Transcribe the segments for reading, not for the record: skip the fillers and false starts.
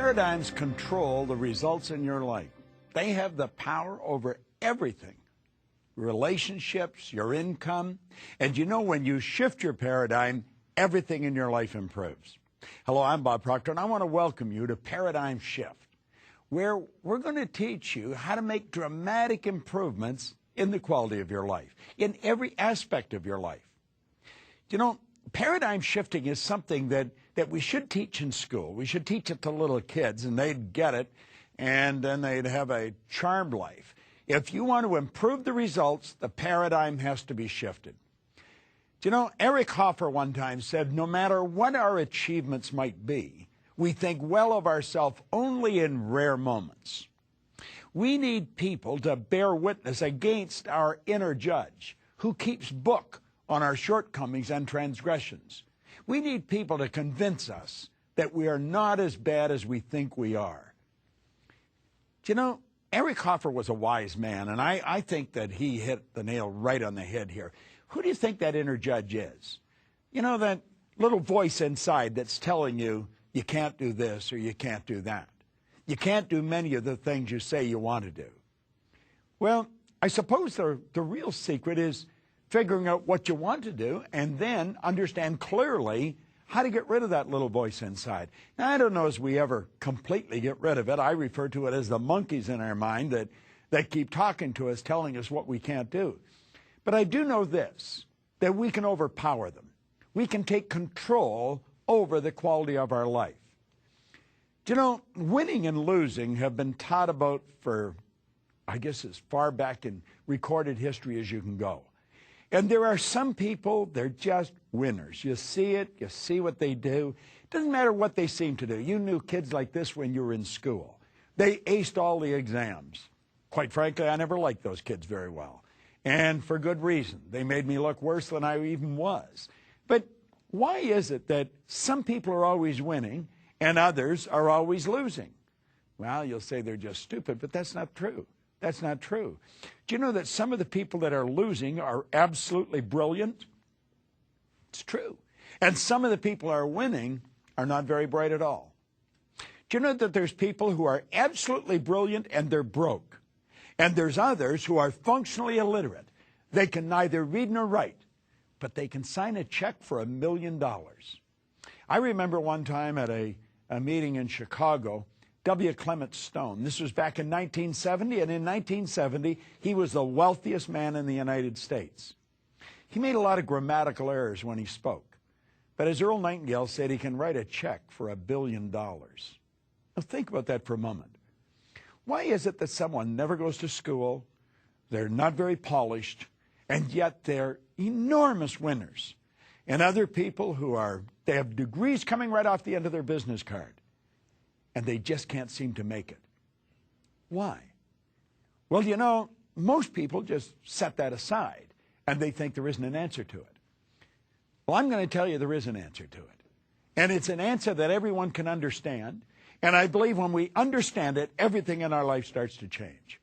Paradigms control the results in your life. They have the power over everything. Relationships, your income. And you know, when you shift your paradigm, everything in your life improves. Hello, I'm Bob Proctor, and I want to welcome you to Paradigm Shift, where we're going to teach you how to make dramatic improvements in the quality of your life, in every aspect of your life. You know, paradigm shifting is something that we should teach in school. We should teach it to little kids, and they'd get it, and then they'd have a charmed life. If you want to improve the results, the paradigm has to be shifted. You know, Eric Hoffer one time said, no matter what our achievements might be, we think well of ourselves only in rare moments. We need people to bear witness against our inner judge, who keeps book on our shortcomings and transgressions. We need people to convince us that we are not as bad as we think we are. You know, Eric Hoffer was a wise man, and I think that he hit the nail right on the head here. Who do you think that inner judge is? You know, that little voice inside that's telling you, you can't do this or you can't do that. You can't do many of the things you say you want to do. Well, I suppose the real secret is figuring out what you want to do and then understand clearly how to get rid of that little voice inside. Now, I don't know as we ever completely get rid of it. I refer to it as the monkeys in our mind that keep talking to us, telling us what we can't do. But I do know this, that we can overpower them. We can take control over the quality of our life. You know, winning and losing have been taught about for, I guess, as far back in recorded history as you can go. And there are some people, they're just winners. You see it, you see what they do. It doesn't matter what they seem to do. You knew kids like this when you were in school. They aced all the exams. Quite frankly, I never liked those kids very well. And for good reason. They made me look worse than I even was. But why is it that some people are always winning and others are always losing? Well, you'll say they're just stupid, but that's not true. That's not true. Do you know that some of the people that are losing are absolutely brilliant? It's true. And some of the people who are winning are not very bright at all. Do you know that there's people who are absolutely brilliant and they're broke? And there's others who are functionally illiterate. They can neither read nor write, but they can sign a check for $1 million. I remember one time at a meeting in Chicago, W. Clement Stone. This was back in 1970, and in 1970, he was the wealthiest man in the United States. He made a lot of grammatical errors when he spoke, but as Earl Nightingale said, he can write a check for $1 billion. Now think about that for a moment. Why is it that someone never goes to school, they're not very polished, and yet they're enormous winners? And other people they have degrees coming right off the end of their business card, and they just can't seem to make it. Why? Well, you know, most people just set that aside, and they think there isn't an answer to it. Well, I'm going to tell you there is an answer to it. And it's an answer that everyone can understand. And I believe when we understand it, everything in our life starts to change.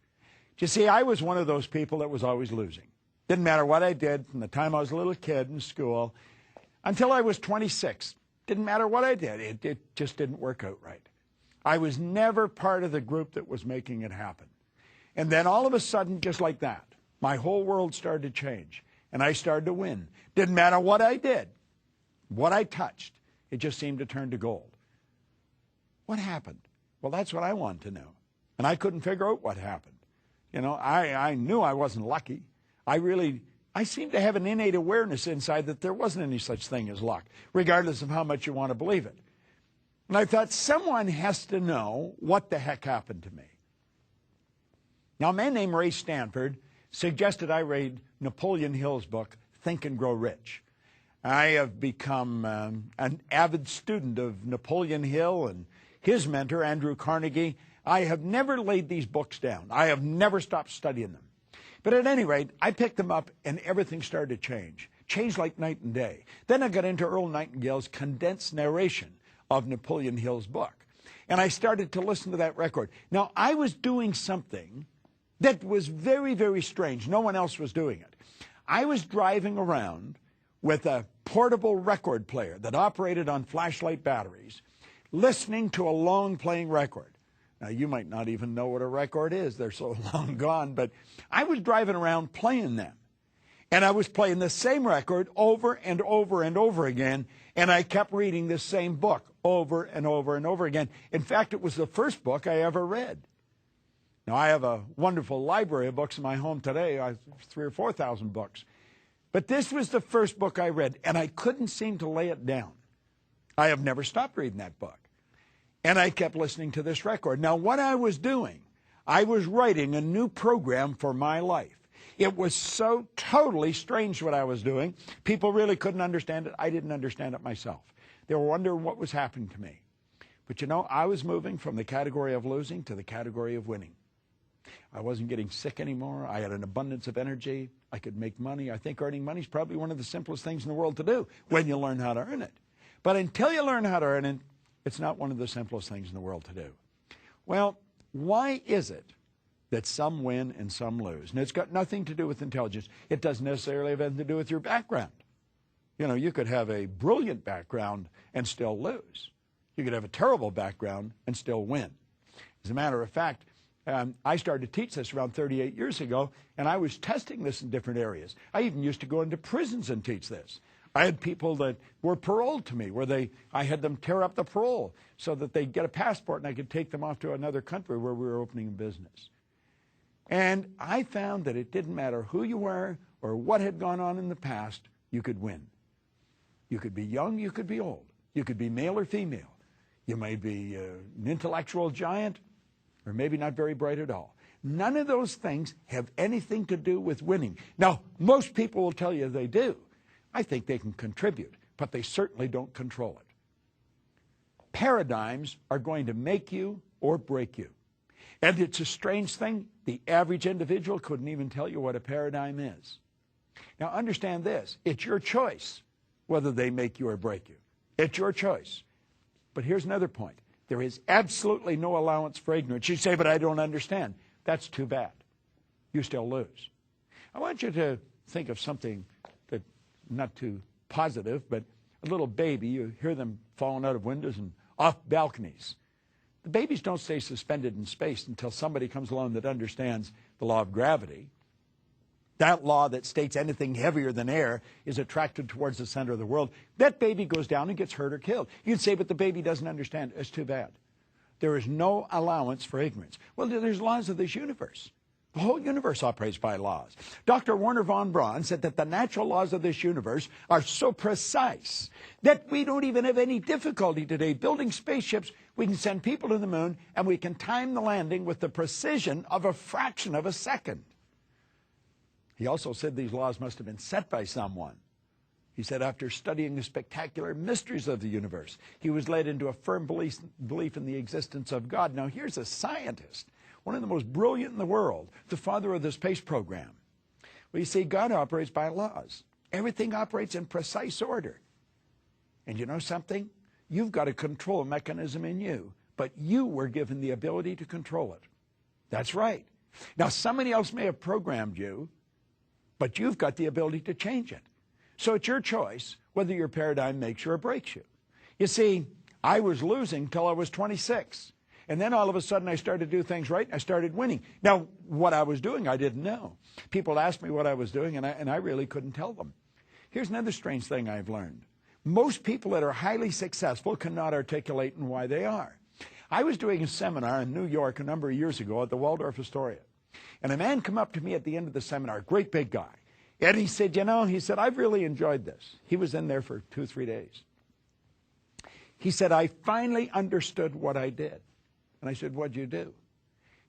You see, I was one of those people that was always losing. Didn't matter what I did from the time I was a little kid in school until I was 26. Didn't matter what I did. It just didn't work out right. I was never part of the group that was making it happen. And then all of a sudden, just like that, my whole world started to change. And I started to win. Didn't matter what I did, what I touched. It just seemed to turn to gold. What happened? Well, that's what I wanted to know. And I couldn't figure out what happened. You know, I knew I wasn't lucky. I seemed to have an innate awareness inside that there wasn't any such thing as luck, regardless of how much you want to believe it. And I thought, someone has to know what the heck happened to me. Now, a man named Ray Stanford suggested I read Napoleon Hill's book, Think and Grow Rich. I have become an avid student of Napoleon Hill and his mentor, Andrew Carnegie. I have never laid these books down. I have never stopped studying them. But at any rate, I picked them up and everything started to change. Changed like night and day. Then I got into Earl Nightingale's condensed narration of Napoleon Hill's book. And I started to listen to that record. Now, I was doing something that was very, very strange. No one else was doing it. I was driving around with a portable record player that operated on flashlight batteries, listening to a long playing record. Now, you might not even know what a record is. They're so long gone. But I was driving around playing them. And I was playing the same record over and over and over again. And I kept reading this same book over and over and over again. In fact, it was the first book I ever read. Now, I have a wonderful library of books in my home today. I have 3,000 or 4,000 books. But this was the first book I read, and I couldn't seem to lay it down. I have never stopped reading that book. And I kept listening to this record. Now, what I was doing, I was writing a new program for my life. It was so totally strange what I was doing. People really couldn't understand it. I didn't understand it myself. They were wondering what was happening to me. But you know, I was moving from the category of losing to the category of winning. I wasn't getting sick anymore. I had an abundance of energy. I could make money. I think earning money is probably one of the simplest things in the world to do when you learn how to earn it. But until you learn how to earn it, it's not one of the simplest things in the world to do. Well, why is it that some win and some lose? And it's got nothing to do with intelligence. It doesn't necessarily have anything to do with your background. You know, you could have a brilliant background and still lose. You could have a terrible background and still win. As a matter of fact, I started to teach this around 38 years ago, and I was testing this in different areas. I even used to go into prisons and teach this. I had people that were paroled to me, where I had them tear up the parole so that they'd get a passport and I could take them off to another country where we were opening a business. And I found that it didn't matter who you were or what had gone on in the past, you could win. You could be young, you could be old. You could be male or female. You may be an intellectual giant, or maybe not very bright at all. None of those things have anything to do with winning. Now, most people will tell you they do. I think they can contribute, but they certainly don't control it. Paradigms are going to make you or break you. And it's a strange thing. The average individual couldn't even tell you what a paradigm is. Now, understand this. It's your choice whether they make you or break you. It's your choice. But here's another point. There is absolutely no allowance for ignorance. You say, but I don't understand. That's too bad. You still lose. I want you to think of something that, not too positive, but a little baby. You hear them falling out of windows and off balconies. The babies don't stay suspended in space until somebody comes along that understands the law of gravity. That law that states anything heavier than air is attracted towards the center of the world. That baby goes down and gets hurt or killed. You'd say, but the baby doesn't understand. It's too bad. There is no allowance for ignorance. Well, there's laws of this universe. The whole universe operates by laws. Dr. Werner von Braun said that the natural laws of this universe are so precise that we don't even have any difficulty today building spaceships. We can send people to the moon, and we can time the landing with the precision of a fraction of a second. He also said these laws must have been set by someone. He said after studying the spectacular mysteries of the universe, he was led into a firm belief in the existence of God. Now, here's a scientist, one of the most brilliant in the world, the father of the space program. Well, you see, God operates by laws. Everything operates in precise order. And you know something? You've got a control mechanism in you, but you were given the ability to control it. That's right. Now, somebody else may have programmed you, but you've got the ability to change it. So it's your choice whether your paradigm makes you or breaks you. You see, I was losing till I was 26. And then all of a sudden I started to do things right. I started winning. Now, what I was doing, I didn't know. People asked me what I was doing, and I really couldn't tell them. Here's another strange thing I've learned. Most people that are highly successful cannot articulate why they are. I was doing a seminar in New York a number of years ago at the Waldorf Astoria. And a man came up to me at the end of the seminar, a great big guy. And he said, you know, he said, I've really enjoyed this. He was in there for 2 or 3 days. He said, I finally understood what I did. And I said, what'd you do?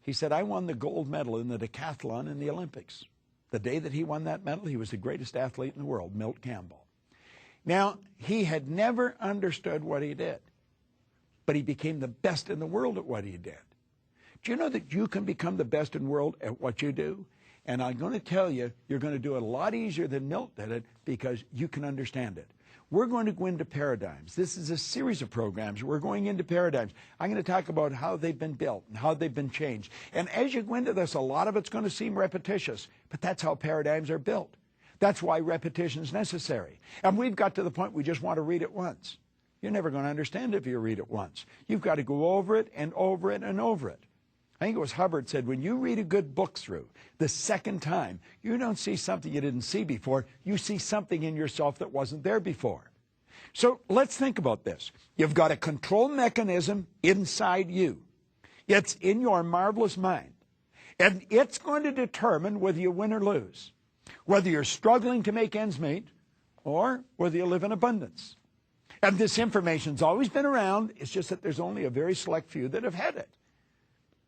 He said, I won the gold medal in the decathlon in the Olympics. The day that he won that medal, he was the greatest athlete in the world, Milt Campbell. Now, he had never understood what he did, but he became the best in the world at what he did. Do you know that you can become the best in the world at what you do? And I'm going to tell you, you're going to do it a lot easier than Milt did it because you can understand it. We're going to go into paradigms. This is a series of programs. We're going into paradigms. I'm going to talk about how they've been built and how they've been changed. And as you go into this, a lot of it's going to seem repetitious, but that's how paradigms are built. That's why repetition is necessary. And we've got to the point we just want to read it once. You're never going to understand it if you read it once. You've got to go over it and over it and over it. I think it was Hubbard said, when you read a good book through the second time, you don't see something you didn't see before. You see something in yourself that wasn't there before. So let's think about this. You've got a control mechanism inside you. It's in your marvelous mind. And it's going to determine whether you win or lose, whether you're struggling to make ends meet or whether you live in abundance. And this information's always been around. It's just that there's only a very select few that have had it.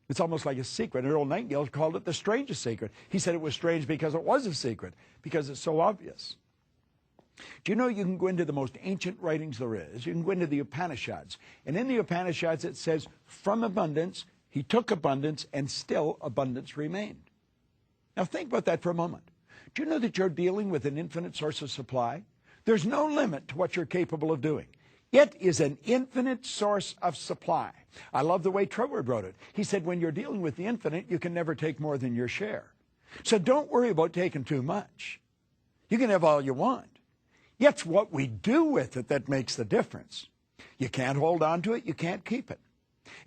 It's almost like a secret. Earl Nightingale called it the strangest secret. He said it was strange because it was a secret, because it's so obvious. Do you know you can go into the most ancient writings there is? You can go into the Upanishads. And in the Upanishads it says, from abundance, he took abundance, and still abundance remained. Now think about that for a moment. Do you know that you're dealing with an infinite source of supply? There's no limit to what you're capable of doing. It is an infinite source of supply. I love the way Troward wrote it. He said, when you're dealing with the infinite, you can never take more than your share. So don't worry about taking too much. You can have all you want. It's what we do with it that makes the difference. You can't hold on to it. You can't keep it.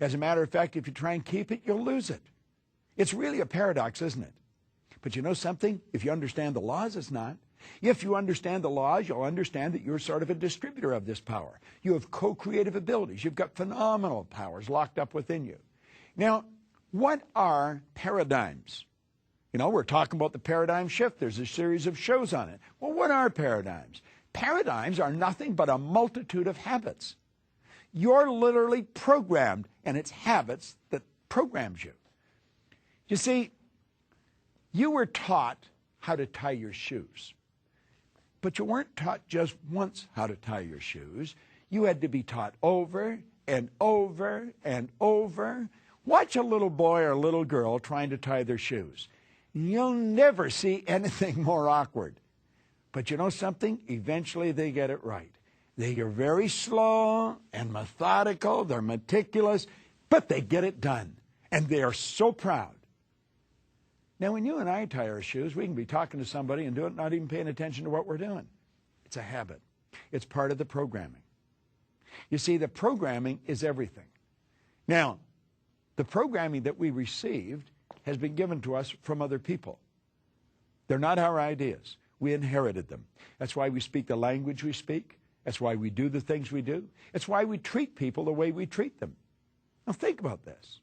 As a matter of fact, if you try and keep it, you'll lose it. It's really a paradox, isn't it? But you know something? If you understand the laws, it's not. If you understand the laws, you'll understand that you're sort of a distributor of this power. You have co-creative abilities. You've got phenomenal powers locked up within you. Now, what are paradigms? You know, we're talking about the paradigm shift. There's a series of shows on it. Well, what are paradigms? Paradigms are nothing but a multitude of habits. You're literally programmed, and it's habits that programs you. You see, you were taught how to tie your shoes. But you weren't taught just once how to tie your shoes. You had to be taught over and over and over. Watch a little boy or a little girl trying to tie their shoes. You'll never see anything more awkward. But you know something? Eventually they get it right. They are very slow and methodical. They're meticulous, but they get it done. And they are so proud. Now, when you and I tie our shoes, we can be talking to somebody and do it, not even paying attention to what we're doing. It's a habit. It's part of the programming. You see, the programming is everything. Now, the programming that we received has been given to us from other people. They're not our ideas. We inherited them. That's why we speak the language we speak. That's why we do the things we do. It's why we treat people the way we treat them. Now, think about this.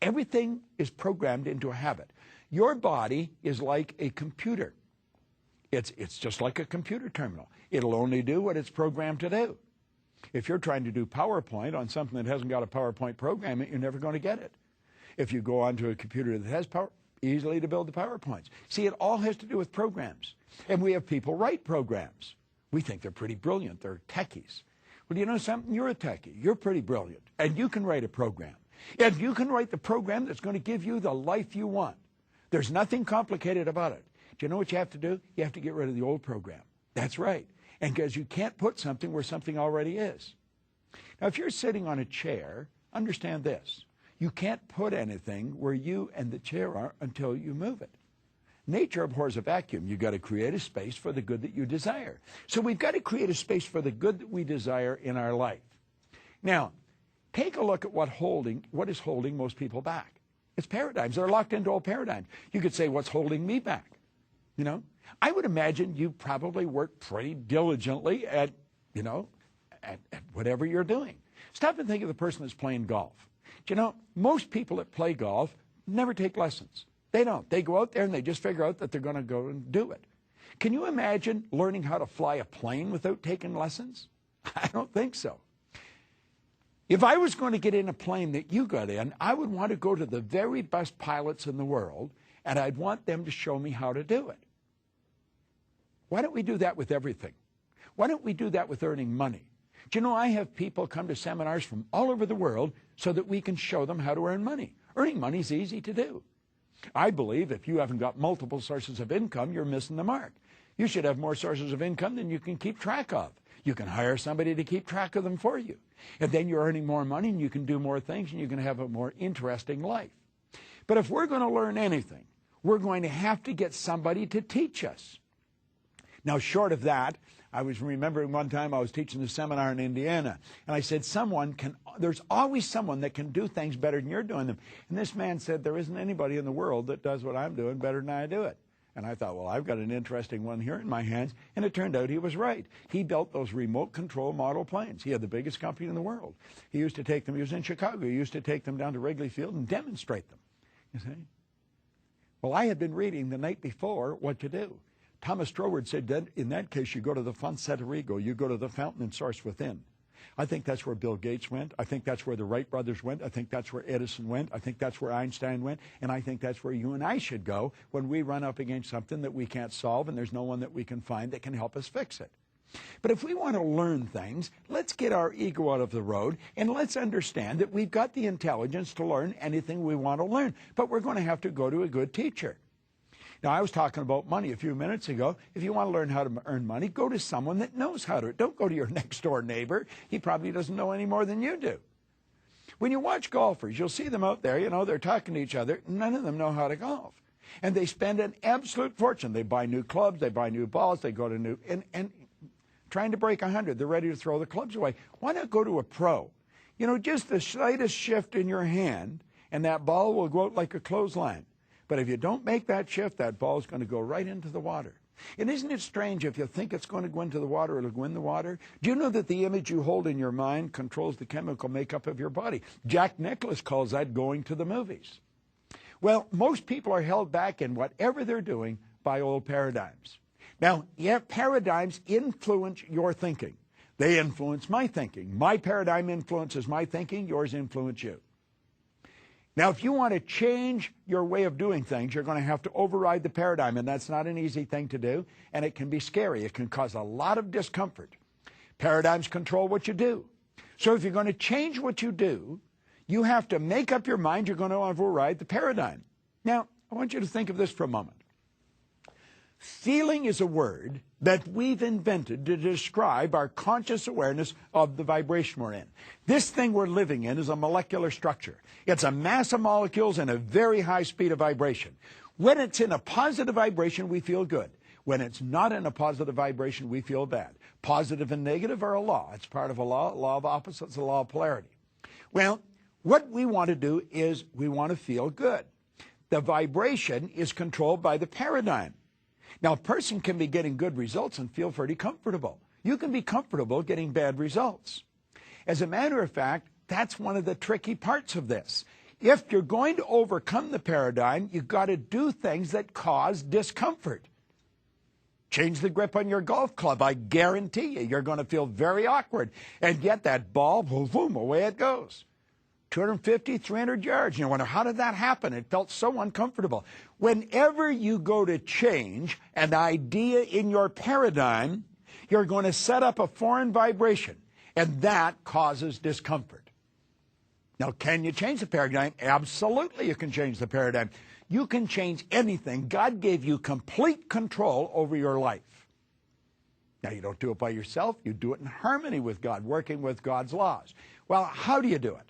Everything is programmed into a habit. Your body is like a computer. It's just like a computer terminal. It'll only do what it's programmed to do. If you're trying to do PowerPoint on something that hasn't got a PowerPoint program, you're never going to get it. If you go onto a computer that has power, easily to build the PowerPoints. See, it all has to do with programs. And we have people write programs. We think they're pretty brilliant. They're techies. Well, you know something? You're a techie. You're pretty brilliant. And you can write a program. And you can write the program that's going to give you the life you want. There's nothing complicated about it. Do you know what you have to do? You have to get rid of the old program. That's right. And because you can't put something where something already is. Now, if you're sitting on a chair, understand this. You can't put anything where you and the chair are until you move it. Nature abhors a vacuum. You've got to create a space for the good that you desire. So we've got to create a space for the good that we desire in our life. Now, take a look at what is holding most people back. It's paradigms. They're locked into old paradigms. You could say, what's holding me back? You know, I would imagine you probably work pretty diligently at whatever you're doing. Stop and think of the person that's playing golf. Do you know, most people that play golf never take lessons. They don't. They go out there and they just figure out that they're going to go and do it. Can you imagine learning how to fly a plane without taking lessons? I don't think so. If I was going to get in a plane that you got in, I would want to go to the very best pilots in the world, and I'd want them to show me how to do it. Why don't we do that with everything? Why don't we do that with earning money? Do you know, I have people come to seminars from all over the world so that we can show them how to earn money. Earning money is easy to do. I believe if you haven't got multiple sources of income, you're missing the mark. You should have more sources of income than you can keep track of. You can hire somebody to keep track of them for you. And then you're earning more money and you can do more things and you can have a more interesting life. But if we're going to learn anything, we're going to have to get somebody to teach us. Now, short of that, I was remembering one time I was teaching a seminar in Indiana, and I said, there's always someone that can do things better than you're doing them. And this man said, there isn't anybody in the world that does what I'm doing better than I do it. And I thought, well, I've got an interesting one here in my hands. And it turned out he was right. He built those remote control model planes. He had the biggest company in the world. He used to take them, he was in Chicago, he used to take them down to Wrigley Field and demonstrate them. You see? Well, I had been reading the night before what to do. Thomas Stroward said that in that case, you go to the Fonte Rigo, you go to the fountain and source within. I think that's where Bill Gates went. I think that's where the Wright brothers went. I think that's where Edison went. I think that's where Einstein went. And I think that's where you and I should go when we run up against something that we can't solve and there's no one that we can find that can help us fix it. But if we want to learn things, let's get our ego out of the road and let's understand that we've got the intelligence to learn anything we want to learn. But we're going to have to go to a good teacher. Now, I was talking about money a few minutes ago. If you want to learn how to earn money, go to someone that knows how to. Don't go to your next-door neighbor. He probably doesn't know any more than you do. When you watch golfers, you'll see them out there, they're talking to each other. None of them know how to golf. And they spend an absolute fortune. They buy new clubs, they buy new balls, they go to new, and trying to break 100, they're ready to throw the clubs away. Why not go to a pro? Just the slightest shift in your hand, and that ball will go out like a clothesline. But if you don't make that shift, that ball is going to go right into the water. And isn't it strange if you think it's going to go into the water, it'll go in the water? Do you know that the image you hold in your mind controls the chemical makeup of your body? Jack Nicklaus calls that going to the movies. Well, most people are held back in whatever they're doing by old paradigms. Now, paradigms influence your thinking. They influence my thinking. My paradigm influences my thinking. Yours influence you. Now, if you want to change your way of doing things, you're going to have to override the paradigm, and that's not an easy thing to do, and it can be scary. It can cause a lot of discomfort. Paradigms control what you do. So if you're going to change what you do, you have to make up your mind you're going to override the paradigm. Now, I want you to think of this for a moment. Feeling is a word that we've invented to describe our conscious awareness of the vibration we're in. This thing we're living in is a molecular structure. It's a mass of molecules and a very high speed of vibration. When it's in a positive vibration, we feel good. When it's not in a positive vibration, we feel bad. Positive and negative are a law. It's part of a law of opposites, a law of polarity. Well, what we want to do is we want to feel good. The vibration is controlled by the paradigm. Now, a person can be getting good results and feel pretty comfortable. You can be comfortable getting bad results. As a matter of fact, that's one of the tricky parts of this. If you're going to overcome the paradigm, you've got to do things that cause discomfort. Change the grip on your golf club. I guarantee you're going to feel very awkward. And yet that ball, boom, boom, away it goes. 250, 300 yards. You wonder, how did that happen? It felt so uncomfortable. Whenever you go to change an idea in your paradigm, you're going to set up a foreign vibration, and that causes discomfort. Now, can you change the paradigm? Absolutely, you can change the paradigm. You can change anything. God gave you complete control over your life. Now, you don't do it by yourself. You do it in harmony with God, working with God's laws. Well, how do you do it?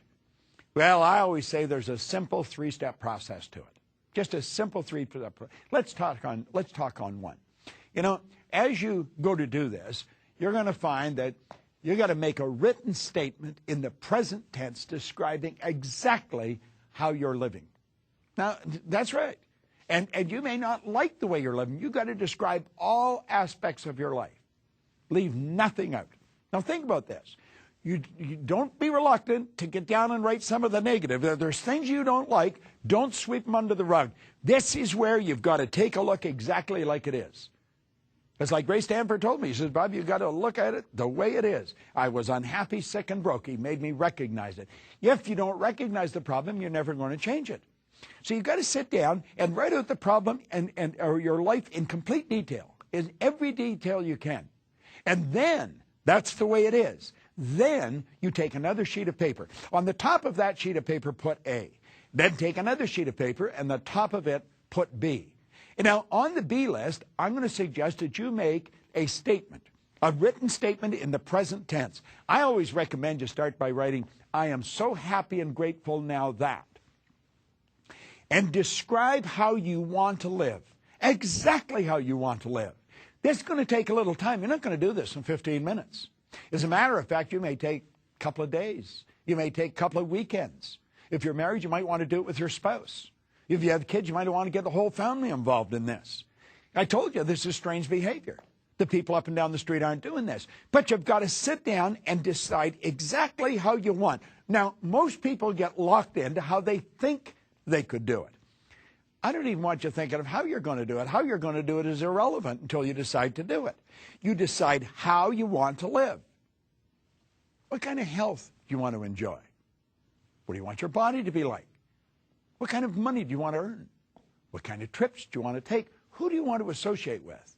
Well, I always say there's a simple three-step process to it. Just a simple three-step process. Let's talk on one. As you go to do this, you're going to find that you got to make a written statement in the present tense describing exactly how you're living. Now, that's right. And you may not like the way you're living. You've got to describe all aspects of your life. Leave nothing out. Now, think about this. You don't be reluctant to get down and write some of the negative. If there's things you don't like, don't sweep them under the rug. This is where you've got to take a look exactly like it is. It's like Ray Stanford told me. He says, Bob, you've got to look at it the way it is. I was unhappy, sick, and broke. He made me recognize it. If you don't recognize the problem, you're never going to change it. So you've got to sit down and write out the problem or your life in complete detail, in every detail you can. And then, that's the way it is. Then you take another sheet of paper. On the top of that sheet of paper, put A. Then take another sheet of paper, and the top of it, put B. And now, on the B list, I'm going to suggest that you make a statement, a written statement in the present tense. I always recommend you start by writing, I am so happy and grateful now that. And describe how you want to live, exactly how you want to live. This is going to take a little time. You're not going to do this in 15 minutes. As a matter of fact, you may take a couple of days. You may take a couple of weekends. If you're married, you might want to do it with your spouse. If you have kids, you might want to get the whole family involved in this. I told you this is strange behavior. The people up and down the street aren't doing this. But you've got to sit down and decide exactly how you want. Now, most people get locked into how they think they could do it. I don't even want you thinking of how you're going to do it. How you're going to do it is irrelevant until you decide to do it. You decide how you want to live. What kind of health do you want to enjoy? What do you want your body to be like? What kind of money do you want to earn? What kind of trips do you want to take? Who do you want to associate with?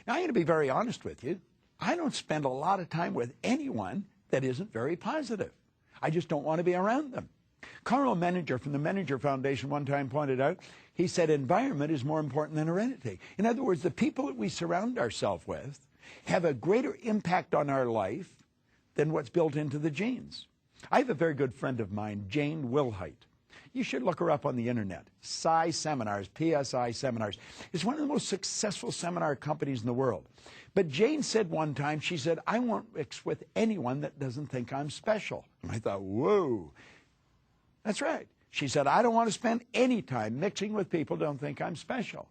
Now, I'm going to be very honest with you. I don't spend a lot of time with anyone that isn't very positive. I just don't want to be around them. Carl Menninger from the Menninger Foundation one time pointed out, he said environment is more important than heredity. In other words, the people that we surround ourselves with have a greater impact on our life than what's built into the genes. I have a very good friend of mine, Jane Wilhite. You should look her up on the internet. PSI Seminars, PSI Seminars. It's one of the most successful seminar companies in the world. But Jane said one time, she said, I won't mix with anyone that doesn't think I'm special. And I thought, whoa. That's right. She said, I don't want to spend any time mixing with people who don't think I'm special.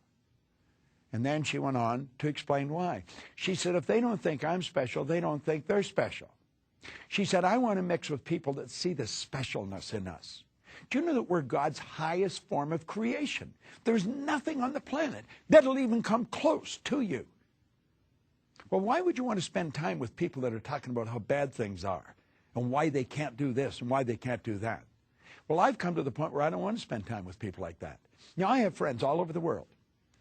And then she went on to explain why. She said, if they don't think I'm special, they don't think they're special. She said, I want to mix with people that see the specialness in us. Do you know that we're God's highest form of creation? There's nothing on the planet that'll even come close to you. Well, why would you want to spend time with people that are talking about how bad things are and why they can't do this and why they can't do that? Well, I've come to the point where I don't want to spend time with people like that. Now, I have friends all over the world.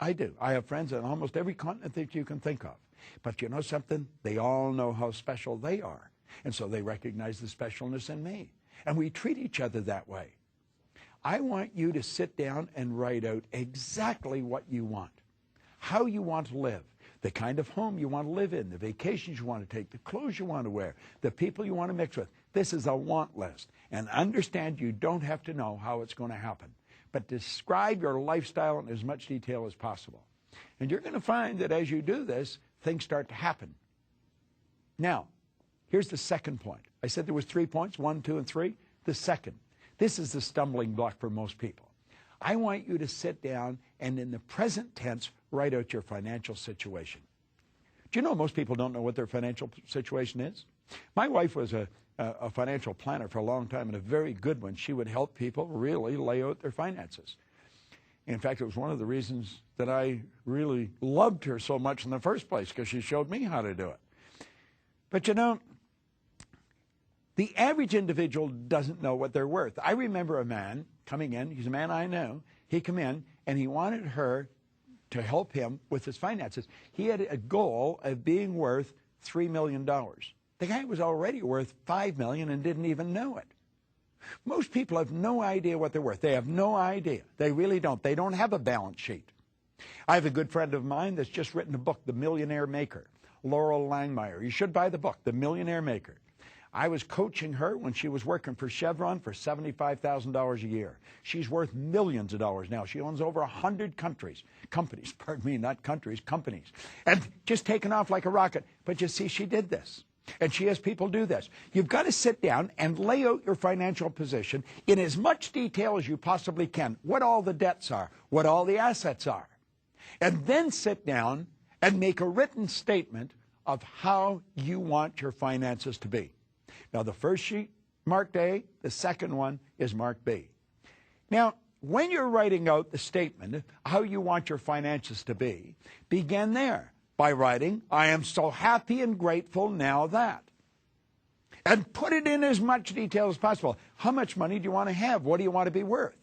I do. I have friends on almost every continent that you can think of. But you know something? They all know how special they are. And so they recognize the specialness in me. And we treat each other that way. I want you to sit down and write out exactly what you want, how you want to live, the kind of home you want to live in, the vacations you want to take, the clothes you want to wear, the people you want to mix with. This is a want list. And understand you don't have to know how it's going to happen. But describe your lifestyle in as much detail as possible. And you're going to find that as you do this, things start to happen. Now, here's the second point. I said there was 3 points, 1, 2, and 3. The second. This is the stumbling block for most people. I want you to sit down and in the present tense, write out your financial situation. Do you know most people don't know what their financial situation is? My wife was a financial planner for a long time and a very good one. She would help people really lay out their finances. In fact, it was one of the reasons that I really loved her so much in the first place, because she showed me how to do it. But you know, the average individual doesn't know what they're worth. I remember a man coming in. He's a man I know. He came in, and he wanted her to help him with his finances. He had a goal of being worth $3 million. The guy was already worth $5 million and didn't even know it. Most people have no idea what they're worth. They have no idea. They really don't. They don't have a balance sheet. I have a good friend of mine that's just written a book, The Millionaire Maker, Laurel Langmeyer. You should buy the book, The Millionaire Maker. I was coaching her when she was working for Chevron for $75,000 a year. She's worth millions of dollars now. She owns over 100 companies, not countries, companies. And just taken off like a rocket. But you see, she did this. And she has people do this. You've got to sit down and lay out your financial position in as much detail as you possibly can. What all the debts are, what all the assets are. And then sit down and make a written statement of how you want your finances to be. Now, the first sheet, marked A. The second one is marked B. Now, when you're writing out the statement, how you want your finances to be, begin there by writing, I am so happy and grateful now that. And put it in as much detail as possible. How much money do you want to have? What do you want to be worth?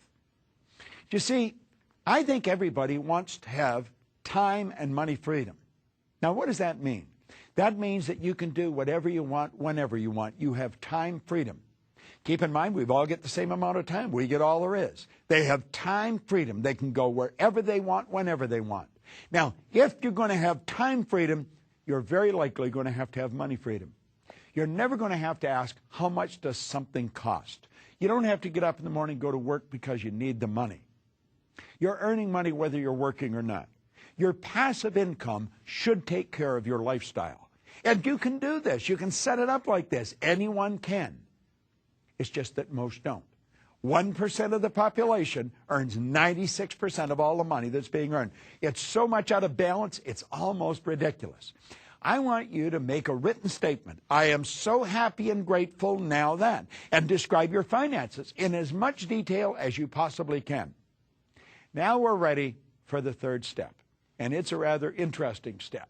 You see, I think everybody wants to have time and money freedom. Now, what does that mean? That means that you can do whatever you want, whenever you want. You have time freedom. Keep in mind, we've all get the same amount of time. We get all there is. They have time freedom. They can go wherever they want, whenever they want. Now, if you're going to have time freedom, you're very likely going to have money freedom. You're never going to have to ask, how much does something cost? You don't have to get up in the morning and go to work because you need the money. You're earning money whether you're working or not. Your passive income should take care of your lifestyle. And you can do this. You can set it up like this. Anyone can. It's just that most don't. 1% of the population earns 96% of all the money that's being earned. It's so much out of balance, it's almost ridiculous. I want you to make a written statement. I am so happy and grateful now that, and describe your finances in as much detail as you possibly can. Now we're ready for the third step, and it's a rather interesting step.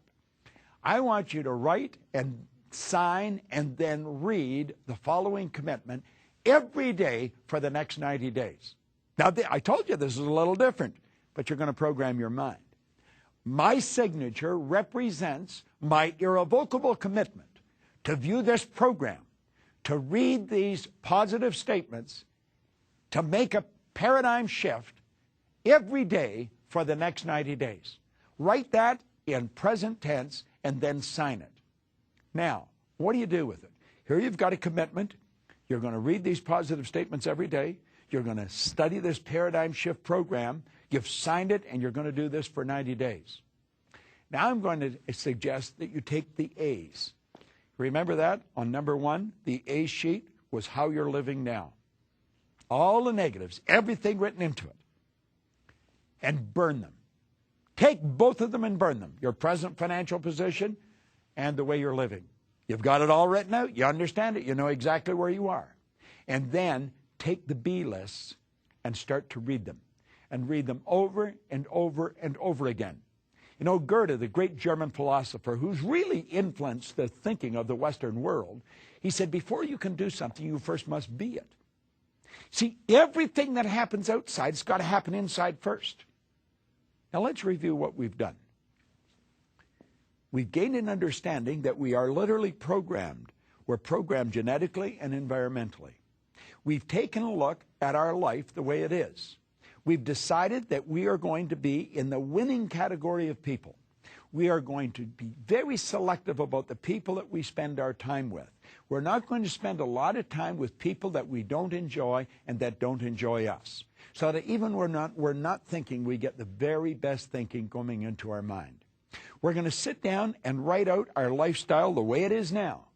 I want you to write and sign and then read the following commitment every day for the next 90 days. Now, I told you this is a little different, but you're going to program your mind. My signature represents my irrevocable commitment to view this program, to read these positive statements, to make a paradigm shift every day for the next 90 days. Write that in present tense and then sign it. Now, what do you do with it? Here you've got a commitment. You're going to read these positive statements every day. You're going to study this paradigm shift program. You've signed it, and you're going to do this for 90 days. Now I'm going to suggest that you take the A's. Remember that? On number 1, the A sheet was how you're living now. All the negatives, everything written into it. And burn them. Take both of them and burn them. Your present financial position and the way you're living. You've got it all written out. You understand it. You know exactly where you are. And then take the B lists and start to read them. And read them over and over and over again. You know, Goethe, the great German philosopher who's really influenced the thinking of the Western world, he said, before you can do something, you first must be it. See, everything that happens outside has got to happen inside first. Now let's review what we've done. We've gained an understanding that we are literally programmed. We're programmed genetically and environmentally. We've taken a look at our life the way it is. We've decided that we are going to be in the winning category of people. We are going to be very selective about the people that we spend our time with. We're not going to spend a lot of time with people that we don't enjoy and that don't enjoy us. So that even we're not thinking, we get the very best thinking coming into our mind. We're going to sit down and write out our lifestyle the way it is now.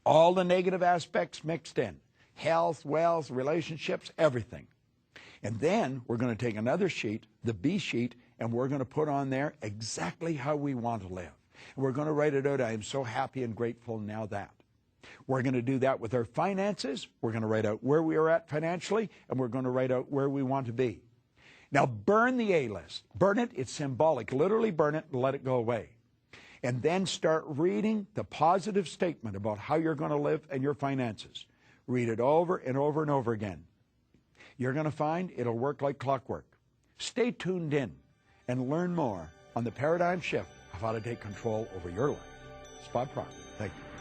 All the negative aspects mixed in. Health, wealth, relationships, everything. And then we're going to take another sheet, the B sheet, and we're going to put on there exactly how we want to live. And we're going to write it out, I am so happy and grateful now that. We're going to do that with our finances. We're going to write out where we are at financially, and we're going to write out where we want to be. Now burn the A list. Burn it, it's symbolic. Literally burn it and let it go away. And then start reading the positive statement about how you're going to live and your finances. Read it over and over and over again. You're going to find it'll work like clockwork. Stay tuned in and learn more on the paradigm shift of how to take control over your life. Bob Proctor. Thank you.